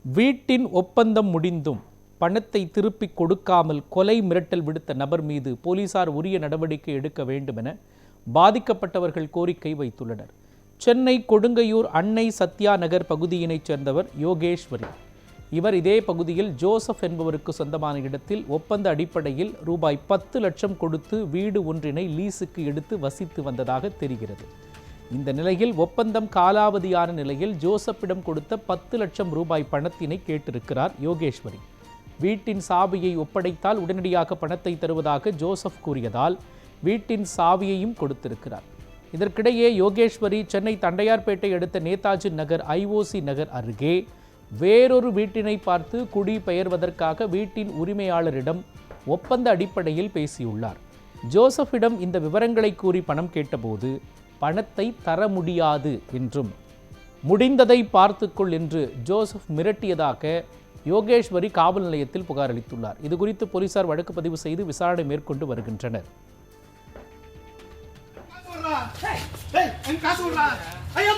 வீட்டின் ஒப்பந்தம் முடிந்தும் பணத்தை திருப்பிக் கொடுக்காமல் கொலை மிரட்டல் விடுத்த நபர் மீது போலீசார் உரிய நடவடிக்கை எடுக்க வேண்டும் என பாதிக்கப்பட்டவர்கள் கோரிக்கை வைத்துள்ளனர். சென்னை கொடுங்கையூர் அன்னை சத்யா நகர் பகுதியினைச் சேர்ந்தவர் யோகேஸ்வரி. இவர் இதே பகுதியில் ஜோசப் என்பவருக்கு சொந்தமான இடத்தில் ஒப்பந்த அடிப்படையில் ரூபாய் 10 லட்சம் கொடுத்து வீடு ஒன்றினை லீஸுக்கு எடுத்து வசித்து வந்ததாக தெரிகிறது. இந்த நிலையில் ஒப்பந்தம் காலாவதியான நிலையில் ஜோசப்பிடம் கொடுத்த 10 லட்சம் ரூபாய் பணத்தினை கேட்டிருக்கிறார் யோகேஸ்வரி. வீட்டின் சாவியை ஒப்படைத்தால் உடனடியாக பணத்தை தருவதாக ஜோசப் கூறியதால் வீட்டின் சாவியையும் கொடுத்திருக்கிறார். இதற்கிடையே யோகேஸ்வரி சென்னை தண்டையார்பேட்டை அடுத்த நேதாஜி நகர் ஐஓசி நகர் அருகே வேறொரு வீட்டினை பார்த்து குடிபெயர்வதற்காக வீட்டின் உரிமையாளரிடம் ஒப்பந்த அடிப்படையில் பேசியுள்ளார். ஜோசப்பிடம் இந்த விவரங்களை கூறி பணம் கேட்டபோது பணத்தை தர முடியாது என்றும் முடிந்ததை பார்த்துக்கொள் என்று ஜோசப் மிரட்டியதாக யோகேஸ்வரி காவல் நிலையத்தில் புகார் அளித்துள்ளார். இதுகுறித்து போலீசார் வழக்கு பதிவு செய்து விசாரணை மேற்கொண்டு வருகின்றனர். ஐயோ